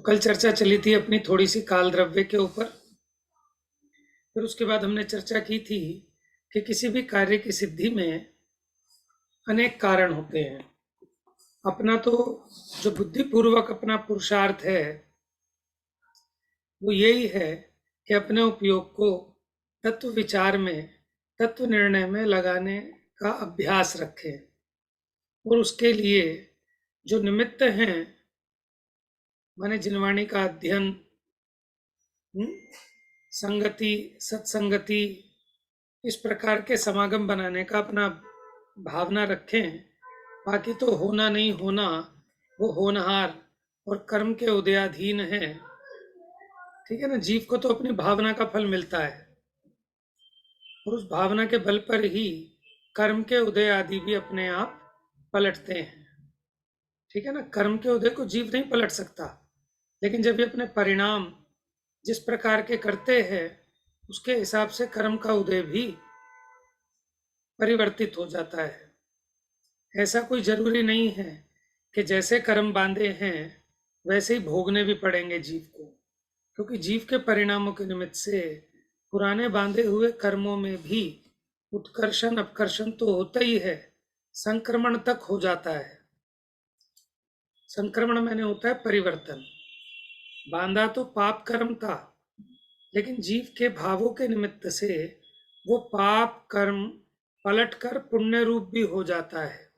तो कल चर्चा चली थी अपनी थोड़ी सी काल द्रव्य के ऊपर। फिर उसके बाद हमने चर्चा की थी कि किसी भी कार्य की सिद्धि में अनेक कारण होते हैं। अपना तो जो बुद्धिपूर्वक अपना पुरुषार्थ है वो यही है कि अपने उपयोग को तत्व विचार में, तत्व निर्णय में लगाने का अभ्यास रखें। और उसके लिए जो निमित्त हैं, माने जिनवाणी का अध्ययन, संगति, सत्संगति, इस प्रकार के समागम बनाने का अपना भावना रखें। बाकी तो होना नहीं होना वो होनहार और कर्म के उदयाधीन है। ठीक है ना। जीव को तो अपनी भावना का फल मिलता है और उस भावना के बल पर ही कर्म के उदय आदि भी अपने आप पलटते हैं। ठीक है ना। कर्म के उदय को जीव नहीं पलट सकता, लेकिन जब ये अपने परिणाम जिस प्रकार के करते हैं उसके हिसाब से कर्म का उदय भी परिवर्तित हो जाता है। ऐसा कोई जरूरी नहीं है कि जैसे कर्म बांधे हैं वैसे ही भोगने भी पड़ेंगे जीव को, क्योंकि जीव के परिणामों के निमित्त से पुराने बांधे हुए कर्मों में भी उत्कर्षण अपकर्षण तो होता ही है, संक्रमण तक हो जाता है। संक्रमण मैंने होता है परिवर्तन। बांधा तो पाप कर्म था, लेकिन जीव के भावों के निमित्त से वो पाप कर्म पलटकर पुण्य रूप भी हो जाता है।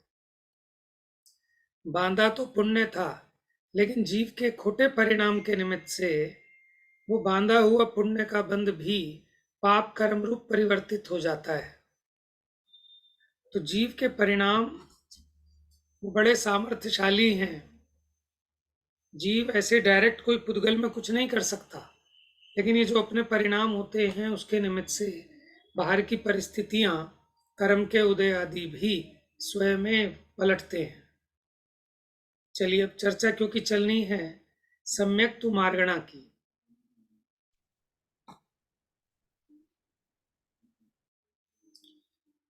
बांधा तो पुण्य था, लेकिन जीव के खोटे परिणाम के निमित्त से वो बांधा हुआ पुण्य का बंध भी पाप कर्म रूप परिवर्तित हो जाता है। तो जीव के परिणाम बड़े सामर्थ्यशाली हैं। जीव ऐसे डायरेक्ट कोई पुद्गल में कुछ नहीं कर सकता, लेकिन ये जो अपने परिणाम होते हैं उसके निमित्त से बाहर की परिस्थितियां, कर्म के उदय आदि भी स्वयं में पलटते हैं। चलिए अब चर्चा क्योंकि चलनी है सम्यक तु मार्गणा की।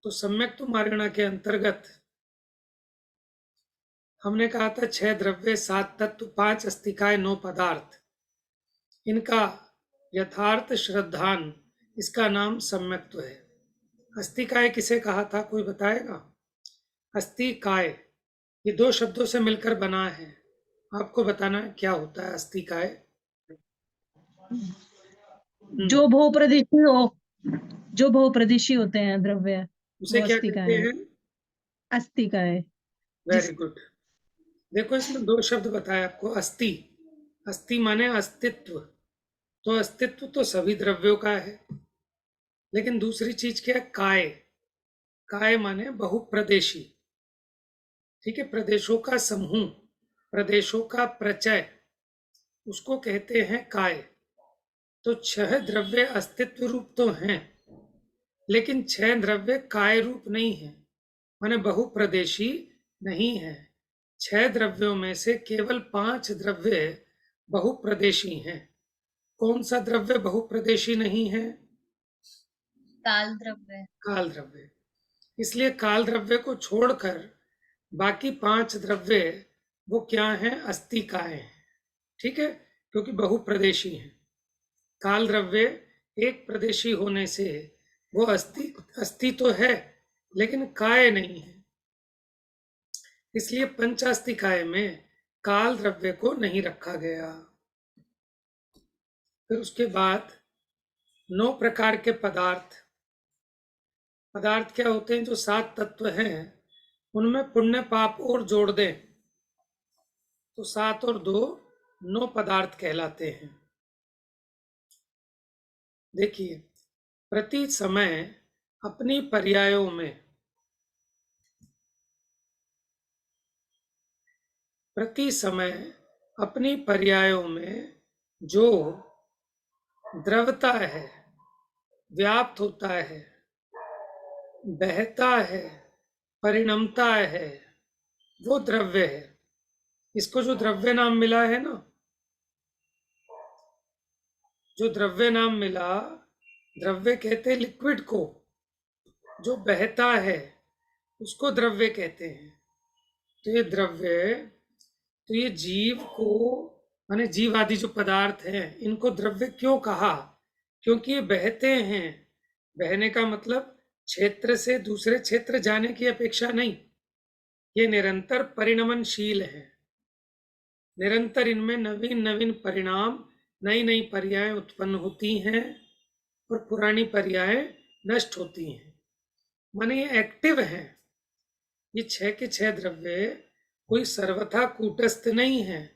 तो सम्यक तु मार्गणा के अंतर्गत हमने कहा था 6 द्रव्य, 7 तत्व, 5 अस्तिकाय, 9 पदार्थ। इनका यथार्थ श्रद्धान, इसका नाम सम्यक्त्व है। अस्तिकाय किसे कहा था, कोई बताएगा? अस्तिकाय ये 2 शब्दों से मिलकर बना है। आपको बताना है क्या होता है अस्तिकाय। जो बहुप्रदेशी हो, जो बहुप्रदेशी होते हैं द्रव्य, उसे वो क्या कहते अस्तिकाय है। हैं? अस्तिकाय। Very good. देखो इसमें 2 शब्द बताए आपको। अस्थि, अस्थि माने अस्तित्व। तो अस्तित्व तो सभी द्रव्यों का है, लेकिन दूसरी चीज क्या है? काय। काय माने बहुप्रदेशी। ठीक है। प्रदेशों का समूह, प्रदेशों का प्रचय, उसको कहते हैं काय। तो 6 द्रव्य अस्तित्व रूप तो हैं, लेकिन 6 द्रव्य काय रूप नहीं है, माने बहुप्रदेशी नहीं है। 6 द्रव्यों में से केवल 5 द्रव्य बहुप्रदेशी हैं। कौन सा द्रव्य बहुप्रदेशी नहीं है? काल द्रव्य। काल द्रव्य। इसलिए काल द्रव्य को छोड़कर बाकी 5 द्रव्य वो क्या हैं? अस्तिकाय हैं। ठीक है। क्योंकि बहुप्रदेशी हैं। काल द्रव्य एक प्रदेशी होने से वो अस्थि तो है, लेकिन काय नहीं है। इसलिए पंचास्तिकाय में काल द्रव्य को नहीं रखा गया। फिर उसके बाद 9 प्रकार के पदार्थ। पदार्थ क्या होते हैं? जो 7 तत्व हैं उनमें पुण्य पाप और जोड़ दें तो 7 और 2 9 पदार्थ कहलाते हैं। देखिए, प्रति समय अपनी पर्यायों में, प्रति समय अपनी पर्यायों में जो द्रवता है, व्याप्त होता है, बहता है, परिणमता है, वो द्रव्य है। इसको जो द्रव्य नाम मिला है ना, जो द्रव्य नाम मिला, द्रव्य कहते लिक्विड को, जो बहता है उसको द्रव्य कहते हैं। तो ये द्रव्य, तो ये जीव को माने जीव आदि जो पदार्थ हैं इनको द्रव्य क्यों कहा? क्योंकि ये बहते हैं। बहने का मतलब क्षेत्र से दूसरे क्षेत्र जाने की अपेक्षा नहीं, ये निरंतर परिणमनशील है। निरंतर इनमें नवीन नवीन परिणाम, नई नई पर्याय उत्पन्न होती हैं और पुरानी पर्याय नष्ट होती हैं। माने ये एक्टिव है। ये 6 के 6 द्रव्य कोई सर्वथा कूटस्थ नहीं है,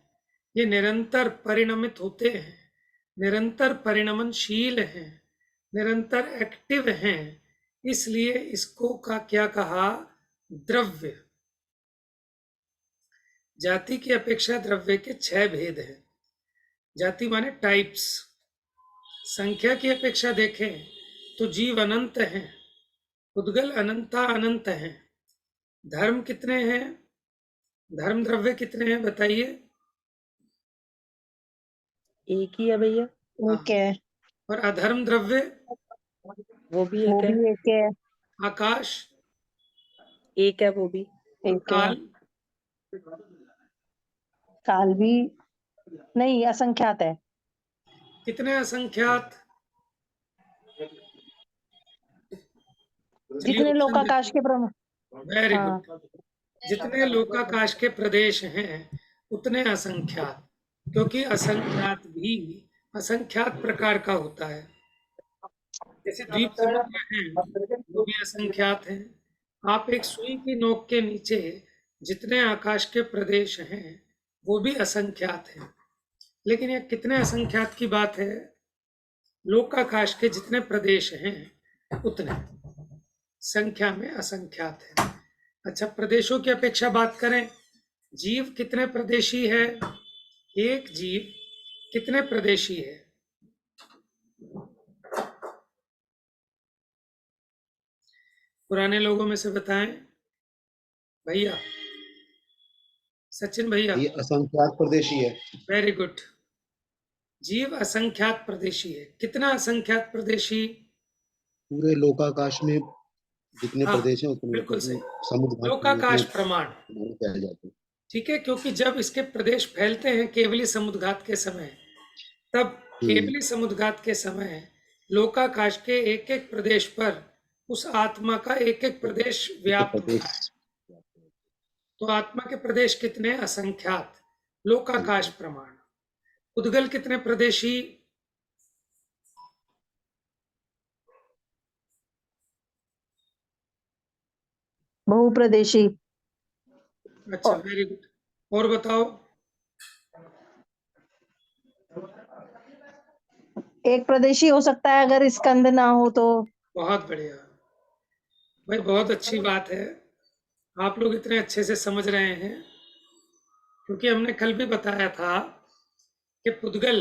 ये निरंतर परिणमित होते हैं, निरंतर परिणमनशील हैं, निरंतर एक्टिव हैं। इसलिए इसको का क्या कहा? द्रव्य। जाति की अपेक्षा द्रव्य के 6 भेद हैं। जाति माने टाइप्स। संख्या की अपेक्षा देखें तो जीव अनंत हैं, उद्गल अनंता अनंत हैं। धर्म कितने हैं? धर्म द्रव्य कितने हैं बताइए? एक ही है भैया, एक है, और अधर्म द्रव्य? वो भी वो एक है, भी एक है, आकाश, एक है वो भी। और एक है। काल? काल भी नहीं, असंख्यात है। कितने असंख्यात? जितने लोकाकाश के वेरी हाँ, गुड। जितने लोकाकाश के प्रदेश हैं उतने असंख्यात, क्योंकि असंख्यात भी असंख्यात प्रकार का होता है। जैसे द्वीप समुद्र हैं वो भी असंख्यात हैं। आप एक सुई की नोक के नीचे जितने आकाश के प्रदेश हैं वो भी असंख्यात हैं। लेकिन ये कितने असंख्यात की बात है? लोकाकाश के जितने प्रदेश हैं उतने, संख्या में असंख्यात है। अच्छा, प्रदेशों की अपेक्षा बात करें, जीव कितने प्रदेशी है? एक जीव कितने प्रदेशी है? पुराने लोगों में से बताएं भैया। सचिन भैया। ये असंख्यात प्रदेशी है। Very good. जीव असंख्यात प्रदेशी है। कितना असंख्यात प्रदेशी? पूरे लोकाकाश में जितने हाँ, प्रदेश हैं उतने बिल्कुल सही। समुद्र लोकाकाश प्रमाण, कहे जाते हैं। ठीक है, क्योंकि जब इसके प्रदेश फैलते हैं केवली समुद्रघात के समय, तब केवली समुद्रघात के समय लोकाकाश के एक एक प्रदेश पर उस आत्मा का एक एक प्रदेश व्याप्त होता है। तो आत्मा के प्रदेश कितने? असंख्यात। लोकाकाश प्रमाण। उद्गल कितने प्रदेशी? बहुप्रदेशी। अच्छा, वेरी गुड। और बताओ? एक प्रदेशी हो सकता है अगर स्कंद ना हो तो। बहुत बढ़िया भाई, बहुत अच्छी बात है। आप लोग इतने अच्छे से समझ रहे हैं, क्योंकि हमने कल भी बताया था कि पुद्गल,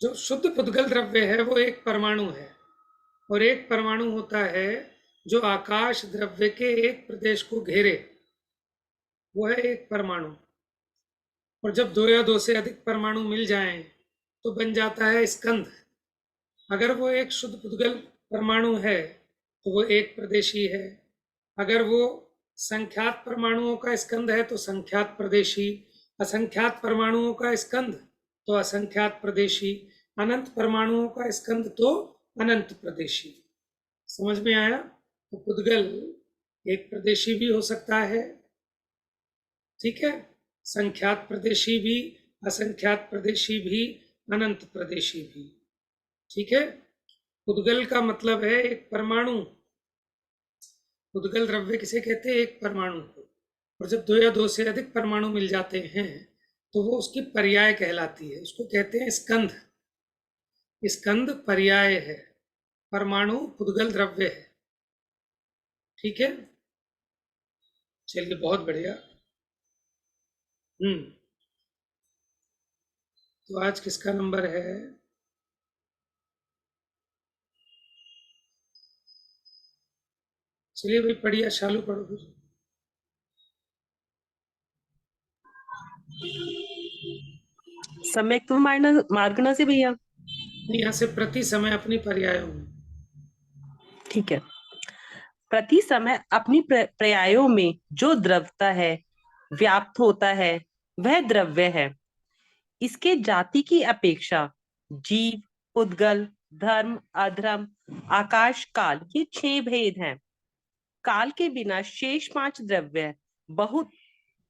जो शुद्ध पुद्गल द्रव्य है वो एक परमाणु है, और एक परमाणु होता है जो आकाश द्रव्य के एक प्रदेश को घेरे, वो है एक परमाणु। और जब 2 या 2 से अधिक परमाणु मिल जाएं तो बन जाता है स्कंध। अगर वो एक शुद्ध पुद्गल परमाणु है तो वो एक प्रदेशी है। अगर वो संख्यात परमाणुओं का स्कंध है तो संख्यात प्रदेशी। असंख्यात परमाणुओं का स्कंध तो असंख्यात प्रदेशी। अनंत परमाणुओं का स्कंध तो अनंत प्रदेशी। समझ में आया? तो पुद्गल एक प्रदेशी भी हो सकता है, ठीक है, संख्यात प्रदेशी भी, असंख्यात प्रदेशी भी, अनंत प्रदेशी भी, ठीक है। पुद्गल का मतलब है एक परमाणु। पुद्गल द्रव्य किसे कहते हैं? एक परमाणु को। और जब 2 या 2 से अधिक परमाणु मिल जाते हैं तो वो उसकी पर्याय कहलाती है, उसको कहते हैं स्कंध। स्कंध पर्याय है, परमाणु पुद्गल द्रव्य है, ठीक है। चलिए, बहुत बढ़िया। तो आज किसका नंबर है? चलिए भाई, पढ़िए, शालू पढ़ो कुछ। सम्यक मार्गना से भैया। यहाँ से प्रति समय अपनी पर्यायों में। ठीक है। प्रति समय अपनी पर्यायों में जो द्रवता है, व्याप्त होता है, वह द्रव्य है। इसके जाति की अपेक्षा जीव, उद्गल, धर्म, अधर्म, आकाश, काल, ये 6 भेद हैं। काल के बिना शेष 5 द्रव्य बहुत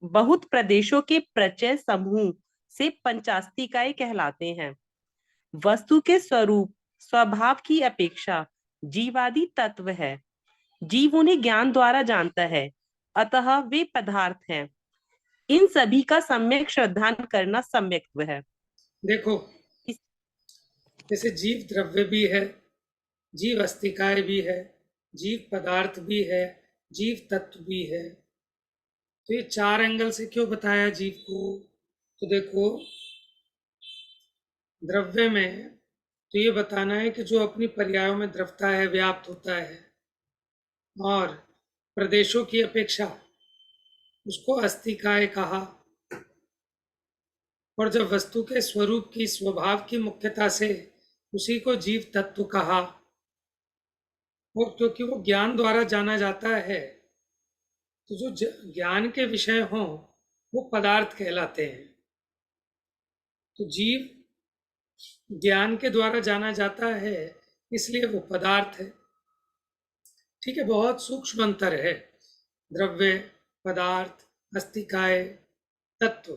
बहुत प्रदेशों के प्रचय समूह से पंचास्तिकाएं कहलाते हैं। वस्तु के स्वरूप स्वभाव की अपेक्षा जीवादि तत्व है। जीव उन्हें ज्ञान द्वारा जानता है, अतः वे पदार्थ हैं। इन सभी का सम्यक श्रद्धान करना सम्यक्त्व है। देखो, इस- जैसे जीव द्रव्य भी है, जीव अस्तिकाय भी है, जीव पदार्थ भी है, जीव तत्व भी है। तो ये 4 एंगल से क्यों बताया जीव को? तो देखो, द्रव्य में तो ये बताना है कि जो अपनी पर्यायों में द्रवता है, व्याप्त होता है, और प्रदेशों की अपेक्षा उसको अस्तिकाय कहा। और जब वस्तु के स्वरूप की, स्वभाव की मुख्यता से उसी को जीव तत्व कहा, और क्योंकि वो ज्ञान द्वारा जाना जाता है, तो जो ज्ञान के विषय हों वो पदार्थ कहलाते हैं। तो जीव ज्ञान के द्वारा जाना जाता है, इसलिए वो पदार्थ है। ठीक है, बहुत सूक्ष्म अंतर है द्रव्य, पदार्थ, अस्तिकाय, तत्व।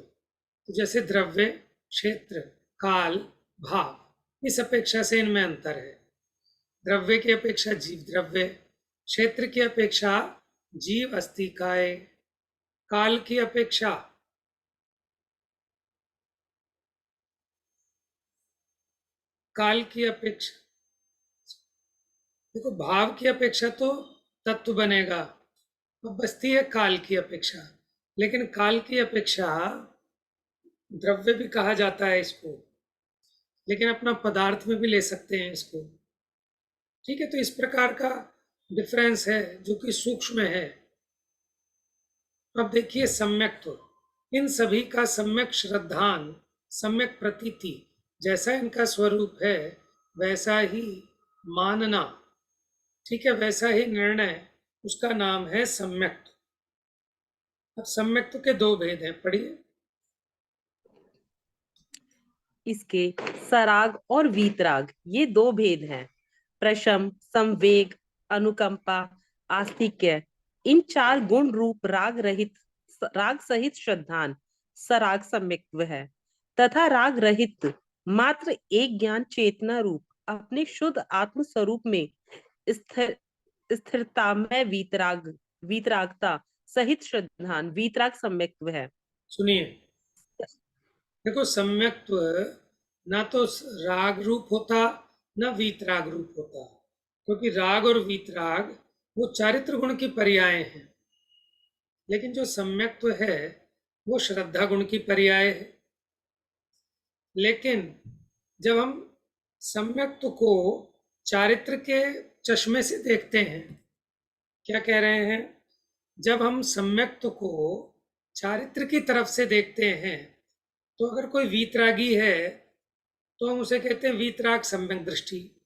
तो जैसे द्रव्य, क्षेत्र, काल, भाव, इस अपेक्षा से इनमें अंतर है। द्रव्य की अपेक्षा जीव द्रव्य, क्षेत्र की अपेक्षा जीव अस्तिकाय, काल की अपेक्षा देखो, भाव की अपेक्षा तो तत्व बनेगा, अब बचती है काल की अपेक्षा। लेकिन काल की अपेक्षा द्रव्य भी कहा जाता है इसको, लेकिन अपना पदार्थ में भी ले सकते हैं इसको। ठीक है, तो इस प्रकार का डिफरेंस है जो कि सूक्ष्म है। अब देखिए सम्यक्त्व, इन सभी का सम्यक श्रद्धान, सम्यक प्रतीति, जैसा इनका स्वरूप है वैसा ही मानना, ठीक है, वैसा ही निर्णय, उसका नाम है सम्यक्त्व। अब सम्यक्त्व के 2 भेद हैं, पढ़िए। इसके सराग और वीतराग, ये 2 भेद हैं। प्रशम, संवेग, अनुकंपा, आस्तिक्य, इन 4 गुण रूप राग सहित श्रद्धान सराग सम्यक्त्व है, तथा राग रहित मात्र एक ज्ञान चेतना रूप अपने शुद्ध आत्म स्वरूप में स्थिर स्थिरता में वीतरागता सहित श्रद्धान वीतराग सम्यक्त्व है। सुनिए, देखो, सम्यक्त्व ना तो राग रूप होता ना वीतराग रूप होता, क्योंकि राग और वीतराग वो चारित्र गुण की पर्याय हैं। लेकिन जो सम्यक्त्व है वो श्रद्धा गुण की पर्याय है। लेकिन जब हम सम्यक्त्व को चारित्र के चश्मे से देखते हैं, क्या कह रहे हैं, जब हम सम्यक्त्व को चारित्र की तरफ से देखते हैं, तो अगर कोई वीतरागी है तो हम उसे कहते हैं वीतराग सम्यक दृष्टि।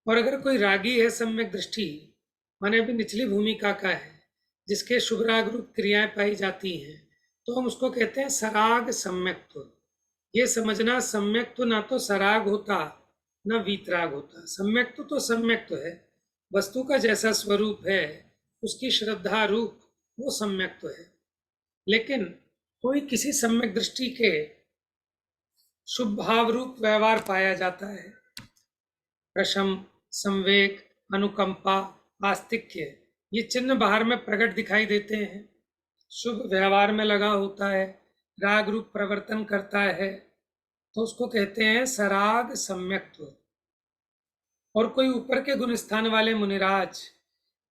और अगर कोई रागी है सम्यक दृष्टि, माने अभी निचली भूमिका का है, जिसके शुभ राग रूप क्रियाएं पाई जाती हैं, तो हम उसको कहते हैं सराग सम्यक्त्व। ये समझना, सम्यक्त्व ना तो सराग होता ना वीतराग होता। सम्यक्त्व तो सम्यक्त्व है, वस्तु का जैसा स्वरूप है उसकी श्रद्धा रूप वो सम्यक्त्व है। लेकिन कोई किसी सम्यक दृष्टि के शुभ भाव रूप व्यवहार पाया जाता है। प्रशम, संवेग, अनुकंपा, आस्तिक्य, ये चिन्ह बाहर में प्रकट दिखाई देते हैं, शुभ व्यवहार में लगा होता है, राग रूप प्रवर्तन करता है, तो उसको कहते हैं सराग सम्यक्त्व। और कोई ऊपर के गुण स्थान वाले मुनिराज,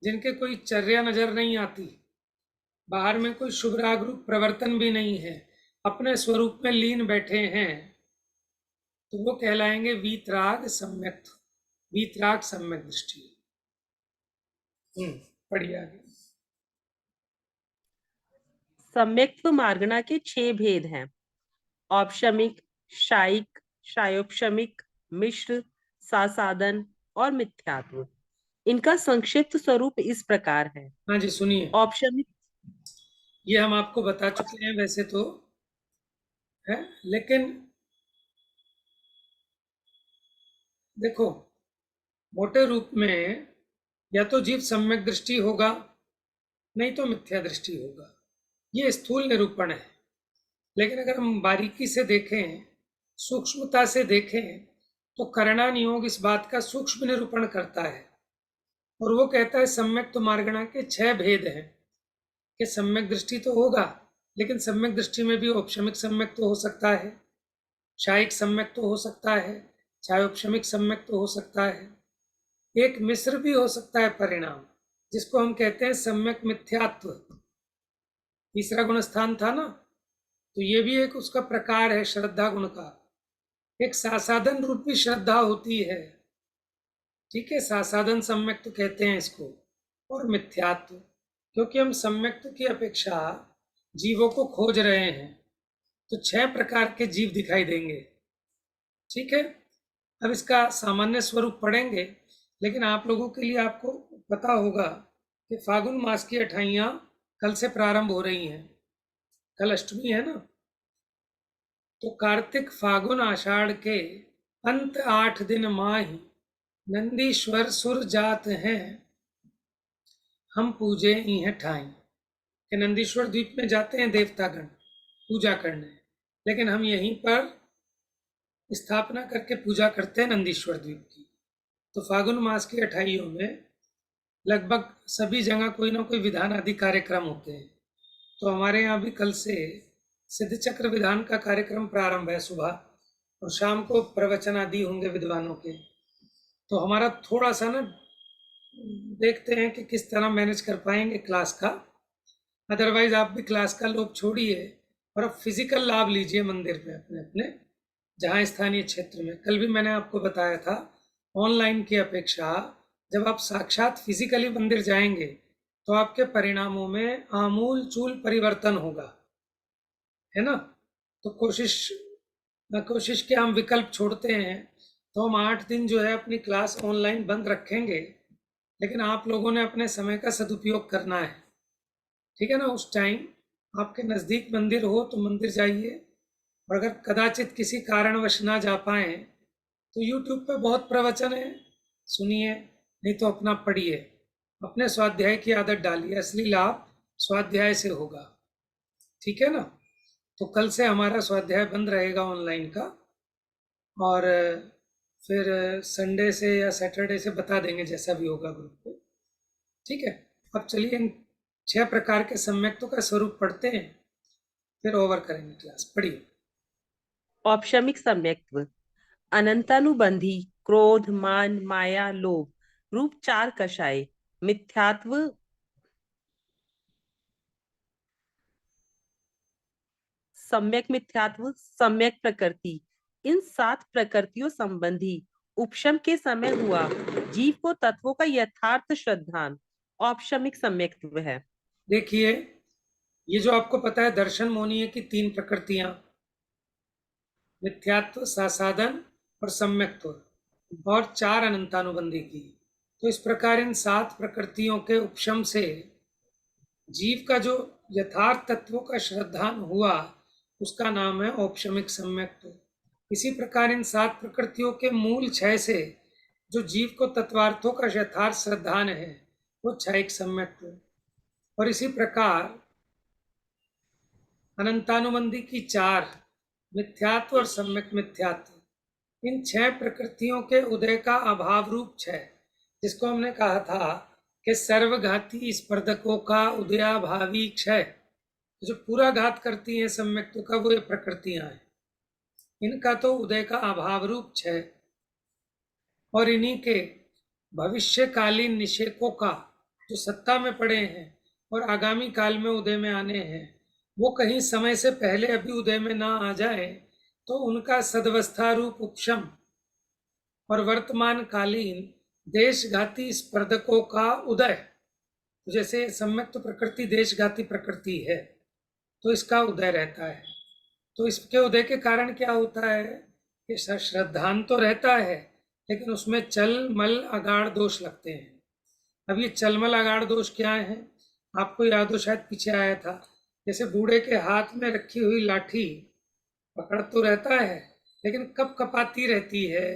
जिनके कोई चर्या नजर नहीं आती, बाहर में कोई शुभ राग रूप प्रवर्तन भी नहीं है, अपने स्वरूप में लीन बैठे हैं, तो वो कहलाएंगे वीतराग सम्यक्त्व, वीतराग सम्यक दृष्टि। पढ़िए आगे। सम्यक्त्व मार्गणा के 6 भेद हैं। औपशमिक, शायिक, शायोपशमिक, मिश्र, सासादन और मिथ्यात्व। इनका संक्षिप्त स्वरूप इस प्रकार है। हाँ जी, सुनिए, औपशमिक, ये हम आपको बता चुके हैं वैसे तो, है। लेकिन देखो, मोटे रूप में या तो जीव सम्यक दृष्टि होगा, नहीं तो मिथ्या दृष्टि होगा। ये स्थूल निरूपण है। लेकिन अगर हम बारीकी से देखें, सूक्ष्मता से देखें, तो करणान योग इस बात का सूक्ष्म निरूपण करता है और वो कहता है सम्यक तो मार्गणा के 6 भेद हैं कि सम्यक दृष्टि तो होगा, लेकिन सम्यक दृष्टि में भी औपशमिक सम्यक तो हो सकता है, क्षायिक सम्यक तो हो सकता है, छायोपशमिक सम्यक तो हो सकता है, एक मिश्र भी हो सकता है परिणाम, जिसको हम कहते हैं सम्यक मिथ्यात्व। तीसरा गुण स्थान था ना, तो ये भी एक उसका प्रकार है श्रद्धा गुण का। एक सासाधन रूपी श्रद्धा होती है, ठीक है, सासाधन सम्यक तो कहते हैं इसको, और मिथ्यात्व, क्योंकि हम सम्यक्त्व की अपेक्षा जीवों को खोज रहे हैं, तो 6 प्रकार के जीव दिखाई देंगे। ठीक है, अब इसका सामान्य स्वरूप पढ़ेंगे, लेकिन आप लोगों के लिए आपको पता होगा कि फागुन मास की 28 कल से प्रारंभ हो रही हैं। कल अष्टमी है ना, तो कार्तिक फागुन आषाढ़ के अंत 8 दिन माही नंदीश्वर सुर जात हैं, हम पूजे इह ठाई। कि नंदीश्वर द्वीप में जाते हैं देवतागण पूजा करने, लेकिन हम यहीं पर स्थापना करके पूजा करते हैं नंदीश्वर द्वीप की। तो फागुन मास की 28 में लगभग सभी जगह कोई ना कोई विधान आदि कार्यक्रम होते हैं। तो हमारे यहाँ भी कल से सिद्ध चक्र विधान का कार्यक्रम प्रारंभ है सुबह, और शाम को प्रवचन आदि होंगे विद्वानों के। तो हमारा थोड़ा सा ना देखते हैं कि किस तरह मैनेज कर पाएंगे क्लास का। अदरवाइज आप भी क्लास का लोभ छोड़िए और अब फिजिकल लाभ लीजिए मंदिर में अपने अपने जहाँ स्थानीय क्षेत्र में। कल भी मैंने आपको बताया था, ऑनलाइन की अपेक्षा जब आप साक्षात फिजिकली मंदिर जाएंगे तो आपके परिणामों में आमूल चूल परिवर्तन होगा, है ना। तो कोशिश के हम विकल्प छोड़ते हैं, तो हम 8 दिन जो है अपनी क्लास ऑनलाइन बंद रखेंगे, लेकिन आप लोगों ने अपने समय का सदुपयोग करना है, ठीक है ना। उस टाइम आपके नज़दीक मंदिर हो तो मंदिर जाइए, और अगर कदाचित किसी कारणवश ना जा पाए तो यूट्यूब पे बहुत प्रवचन है, सुनिए, नहीं तो अपना पढ़िए, अपने स्वाध्याय की आदत डालिए, असली लाभ स्वाध्याय से होगा, ठीक है ना। तो कल से हमारा स्वाध्याय बंद रहेगा ऑनलाइन का, और फिर संडे से या सैटरडे से बता देंगे जैसा भी होगा ग्रुप पे, ठीक है। अब चलिए इन 6 प्रकार के सम्यक्तों का स्वरूप पढ़ते हैं, फिर ओवर करेंगे क्लास। पढ़िए। औपशमिक सम्यक्त्व अनंतानुबंधी क्रोध मान माया लोभ रूप 4 कषाय मिथ्यात्व सम्यक मिथ्यात्व सम्यक प्रकृति, इन 7 प्रकृतियों संबंधी उपशम के समय हुआ जीव को तत्वों का यथार्थ श्रद्धान औपशमिक सम्यक्त्व है। देखिए, ये जो आपको पता है दर्शन मोनिय की 3 प्रकृतियां, मिथ्यात्व, सासाधन और सम्यक्त्व, और 4 अनंतानुबंधी की। तो इस प्रकार इन 7 प्रकृतियों के उपशम से जीव का जो यथार्थ तत्वों का श्रद्धान हुआ, उसका नाम है औपशमिक सम्यक्त्व। इसी प्रकार इन 7 प्रकृतियों के मूल क्षय से जो जीव को तत्वार्थों का यथार्थ श्रद्धान है, वो क्षयिक सम्यक्त्व। और इसी प्रकार अनंतानुबंधी की 4 मिथ्यात्व और सम्यक मिथ्यात्व, इन 6 प्रकृतियों के उदय का अभाव रूप क्षय, जिसको हमने कहा था कि सर्वघाती स्पर्धकों का उदयाभावी क्षय, जो पूरा घात करती हैं सम्यक्त्व का, वो ये प्रकृतियां हैं, इनका तो उदय का अभाव रूप क्षय। और इन्हीं के भविष्यकालीन निषेकों का जो सत्ता में पड़े हैं और आगामी काल में उदय में आने हैं, वो कहीं समय से पहले अभी उदय में ना आ जाए, तो उनका सदवस्था रूप उपशम और वर्तमान कालीन देशघाती स्पर्धकों का उदय, जैसे सम्यक्त्व प्रकृति देशघाती प्रकृति है, तो इसका उदय रहता है। तो इसके उदय के कारण क्या होता है कि श्रद्धान तो रहता है, लेकिन उसमें चल मल अगाढ़ दोष लगते हैं। अब ये चलमल अगाढ़ दोष क्या है, आपको याद हो, शायद पीछे आया था, जैसे बूढ़े के हाथ में रखी हुई लाठी पकड़ तो रहता है, लेकिन कब कपाती रहती है।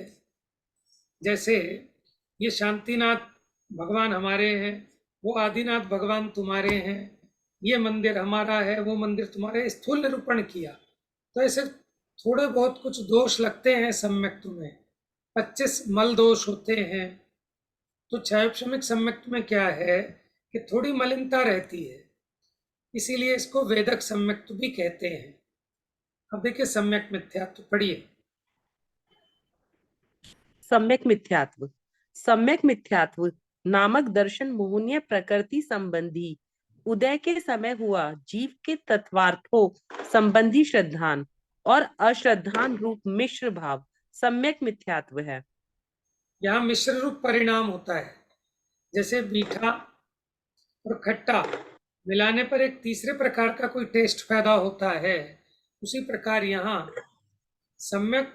जैसे ये शांतिनाथ भगवान हमारे हैं, वो आदिनाथ भगवान तुम्हारे हैं, ये मंदिर हमारा है, वो मंदिर तुम्हारे, स्थूल निरूपण किया। तो ऐसे थोड़े बहुत कुछ दोष लगते हैं सम्यक्त्व में, 25 मल दोष होते हैं। तो क्षयक्षमिक सम्यक्त्व में क्या है कि थोड़ी मलिनता रहती है, इसीलिए इसको वेदक सम्यक्त्व भी कहते हैं। अब देखिए सम्यक मिथ्यात्व पढ़िए। सम्यक मिथ्यात्व। सम्यक मिथ्यात्व नामक दर्शन मोहनीय प्रकृति संबंधी उदय के समय हुआ जीव के तत्वार्थों संबंधी श्रद्धान और अश्रद्धान रूप मिश्र भाव सम्यक मिथ्यात्व है। यहाँ मिश्र रूप परिणाम होता है, जैसे मीठा और खट्टा मिलाने पर एक तीसरे प्रकार का कोई टेस्ट पैदा होता है, उसी प्रकार यहाँ सम्यक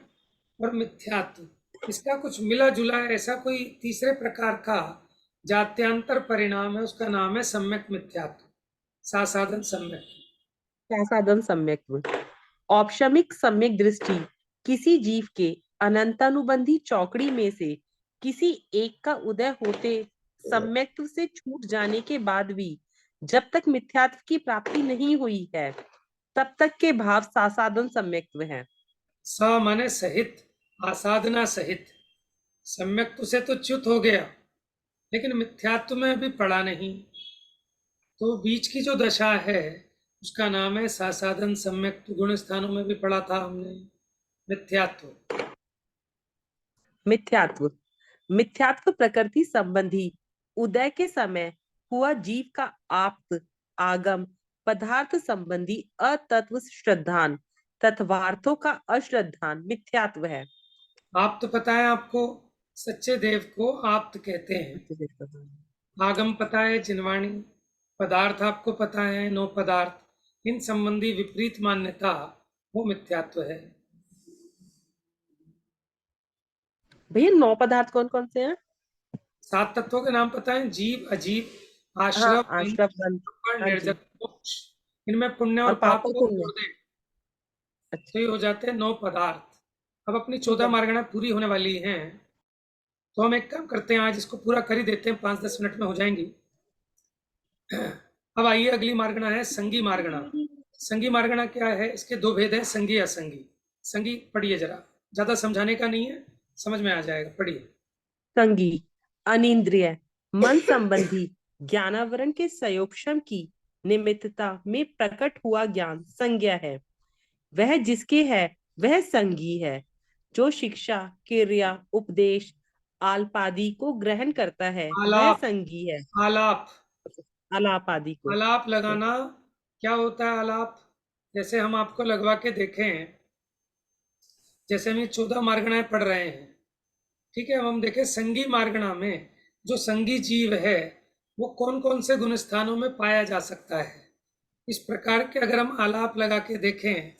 और मिथ्यात्व, इसका कुछ मिला जुला ऐसा कोई तीसरे प्रकार का जात्यांतर परिणाम है, उसका नाम है सम्यक मिथ्यात्व, सासाधन सम्यक। साधन सम्यक्त्व। औपशमिक सम्यक दृष्टि किसी जीव के अनंतानुबंधी चौकड़ी में से किसी एक का उदय होते सम्यक्त्व से छूट जाने के बाद भी जब तक मिथ्यात्व की प्राप्ति नहीं हुई है तब तक के भाव सासाधन सम्यक्त्व है। स माने सहित, आसाधना सहित। सम्यक्त्व से तो च्युत हो गया, लेकिन मिथ्यात्व में भी पड़ा नहीं, तो बीच की जो दशा है उसका नाम है सासाधन सम्यक्त्व। गुण स्थानों में भी पढ़ा था हमने मिथ्यात्व। मिथ्यात्व। मिथ्यात्व प्रकृति संबंधी उदय के समय हुआ जीव का आप्त आगम पदार्थ संबंधी अतत्व श्रद्धान तत्वार्थों का अश्रद्धान मिथ्यात्व है। आप तो पता है आपको, सच्चे देव को आप्त कहते हैं। आगम पता है जिनवाणी, पदार्थ आपको पता है नो पदार्थ, इन संबंधी विपरीत मान्यता वो मिथ्यात्व है। भैया 9 पदार्थ कौन कौन से हैं? 7 तत्वों के नाम पता है, जीव, अजीव, हाँ, आश्रव, आश्रफ बंद। और हाँ निर्जल, जी। मोक्ष। इनमें पुण्य और और पाप पाप और को पुण्य। जोड़ दें अच्छा, तो ये हो जाते हैं 9 पदार्थ। अब अपनी ठीक 14 है। मार्गणाएं पूरी होने वाली हैं, तो हम एक काम करते हैं, आज इसको पूरा कर ही देते हैं, 5-10 मिनट में हो जाएंगी। अब आइए अगली मार्गणा है संगी मार्गणा। संगी मार्गणा क्या है, इसके 2 भेद हैं, संगी असंगी। संगी पढ़िए जरा, ज्यादा समझाने का नहीं है, समझ में आ जाएगा, पढ़िए। संगी अनिंद्रिय मन संबंधी ज्ञानावरण के संयोक्षम की निमित्तता में प्रकट हुआ ज्ञान संज्ञा है। वह जिसके है वह संगी है। जो शिक्षा क्रिया उपदेश आलपादि को ग्रहण करता है वह आलाप, संगी है। आलाप, आलाप आदि को। आलाप लगाना। क्या होता है आलाप? जैसे हम आपको लगवा के देखें, जैसे हम ये 14 मार्गणाएं पढ़ रहे हैं, ठीक है, अब हम देखें संगी मार्गणा में जो संगी जीव है वो कौन कौन से गुण स्थानों में पाया जा सकता है। इस प्रकार के अगर हम आलाप लगा के देखें,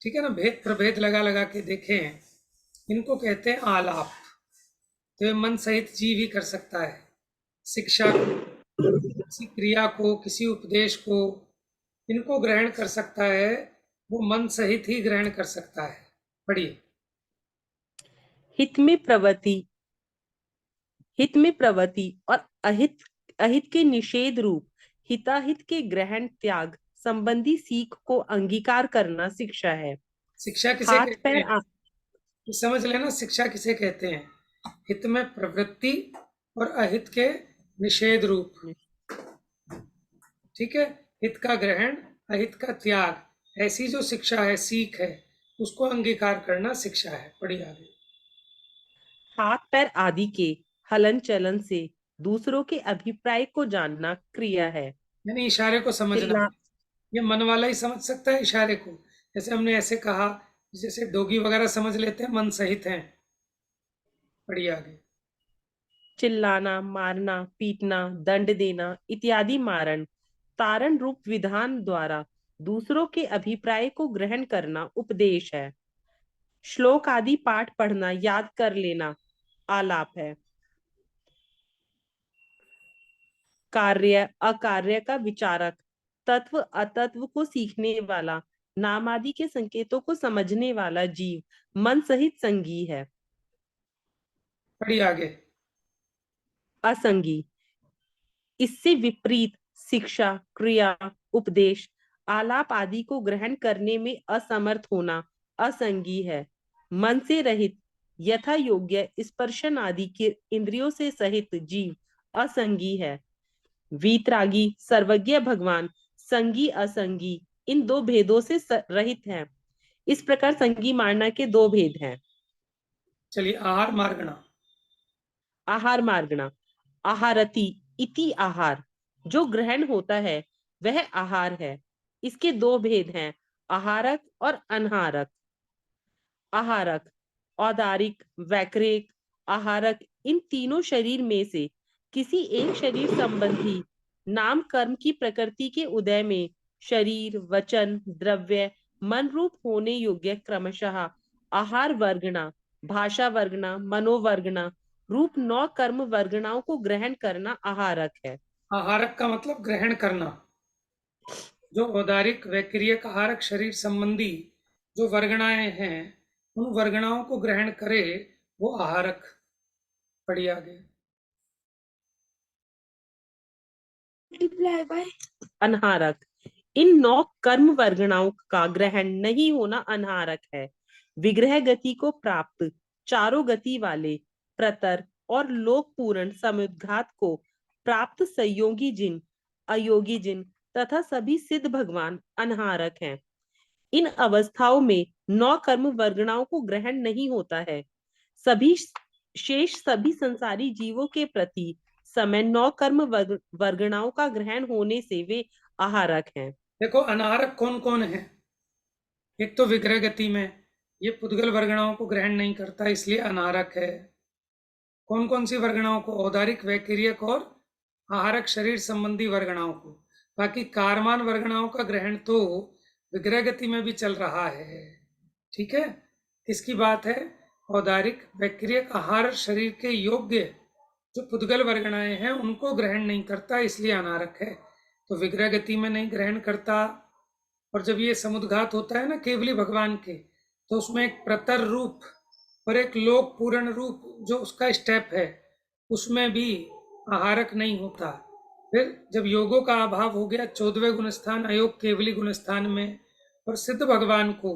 ठीक है ना, भेद प्रभेद लगा लगा के देखें, इनको कहते हैं आलाप। तो ये मन सहित जीव ही कर सकता है। शिक्षा को, किसी क्रिया को, किसी उपदेश को, इनको ग्रहण कर सकता है, वो मन सहित ही ग्रहण कर सकता है। पढ़िए। हित में प्रवृत्ति हित में प्रवृत्ति और अहित अहित के निषेध रूप हिताहित के ग्रहण त्याग संबंधी सीख को अंगीकार करना शिक्षा है। शिक्षा किसे हाथ कहते पैर हैं, तो समझ लेना शिक्षा किसे कहते हैं। हित में प्रवृत्ति और अहित के निषेध रूप, ठीक है, हित का ग्रहण अहित का त्याग, ऐसी जो शिक्षा है, सीख है, उसको अंगीकार करना शिक्षा है। पढ़िए आगे। हाथ पैर आदि के हलन चलन से दूसरों के अभिप्राय को जानना क्रिया है। यानी इशारे को समझना। चिल्ला ये मन वाला ही समझ सकता है इशारे को, जैसे हमने ऐसे कहा, जैसे डोगी वगैरह समझ लेते हैं, मन सहित हैं। पढ़िए आगे। चिल्लाना मारना पीटना दंड देना इत्यादि मारण तारण रूप विधान द्वारा दूसरों के अभिप्राय को ग्रहण करना उपदेश है। श्लोक आदि पाठ पढ़ना याद कर लेना आलाप है। कार्य अकार्य का विचारक तत्व अतत्व को सीखने वाला नाम आदि के संकेतों को समझने वाला जीव मन सहित संगी है। पढ़िए आगे। असंगी, इससे विपरीत शिक्षा, क्रिया, उपदेश, आलाप आदि को ग्रहण करने में असमर्थ होना असंगी है। मन से रहित, यथा योग्य स्पर्शन आदि के इंद्रियों से सहित जीव असंगी है। वीतरागी सर्वज्ञ भगवान संगी असंगी इन दो भेदों से रहित है। इस प्रकार संगी मारना के दो भेद हैं। चलिए आहार मार्गणा। आहार मार्गणा, आहारति इति आहार, जो ग्रहण होता है वह आहार है। इसके दो भेद हैं, आहारक और अनहारक। आहारक, औदारिक, वैक्रिक, आहारक इन तीनों शरीर में से किसी एक शरीर संबंधी नाम कर्म की प्रकृति के उदय में शरीर, वचन, द्रव्य, मन रूप होने योग्य क्रमशः आहार वर्गणा, भाषा वर्गणा, मनोवर्गणा रूप 9 कर्म वर्गणाओं को ग्रहण करना आहारक है। आहारक का मतलब ग्रहण करना। जो औदारिक वैक्रियक आहारक शरीर संबंधी जो वर्गणाएं हैं उन वर्गणाओं को ग्रहण करे वो आहारक। पढ़िए आगे। अनहारक, इन 9 कर्म वर्गणाओं का ग्रहण नहीं होना अनहारक है। विग्रह गति को प्राप्त चारों गति वाले प्रतर और लोक पूर्ण समुद्घात को प्राप्त संयोगी जिन, अयोगी जिन तथा सभी सिद्ध भगवान अनहारक हैं। इन अवस्थाओं में 9 कर्म वर्गणाओं को ग्रहण नहीं होता है। सभी शेष सभी संसारी जीवों के प्रति समय 9 कर्म वर्गणाओं का ग्रहण होने से वे आहारक हैं। देखो अनाहारक कौन कौन है। एक तो विग्रह गति में ये पुद्गल वर्गणाओं को ग्रहण नहीं करता इसलिए अनाहारक है। कौन कौन सी वर्गणाओं को? औदारिक, वैक्रियक और आहारक शरीर संबंधी वर्गणाओं को। बाकी कारमान वर्गणाओं का ग्रहण तो विग्रह गति में भी चल रहा है। ठीक है, किसकी बात है? औदारिक, वैक्रियक, आहार शरीर के योग्य जो पुद्गल वर्गणाएं हैं उनको ग्रहण नहीं करता इसलिए अनारक है। तो विग्रह गति में नहीं ग्रहण करता। और जब ये समुद्घात होता है ना केवली भगवान के, तो उसमें एक प्रतर रूप और एक लोक पूर्ण रूप जो उसका स्टेप है उसमें भी आहारक नहीं होता। फिर जब योगों का अभाव हो गया 14वें गुणस्थान अयोग केवली गुणस्थान में, और सिद्ध भगवान को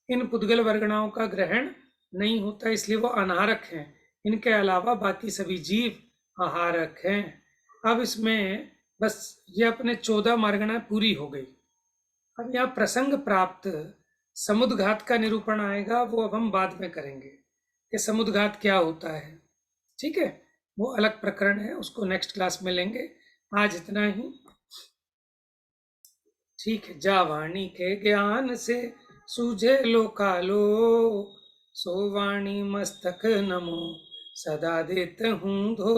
इन पुद्गल वर्गणाओं का ग्रहण नहीं होता इसलिए वो अनाहारक हैं। इनके अलावा बाकी सभी जीव आहारक हैं। अब इसमें बस ये अपने 14 मार्गणाएं पूरी हो गई। अब यहाँ प्रसंग प्राप्त समुद्घात का निरूपण आएगा, वो अब हम बाद में करेंगे कि समुद्घात क्या होता है। ठीक है, वो अलग प्रकरण है, उसको नेक्स्ट क्लास में लेंगे। आज इतना ही। ठीक है। जा वाणी के ज्ञान से सूझे लोकालो, सो वाणी मस्तक नमो सदा देत हूँ धो।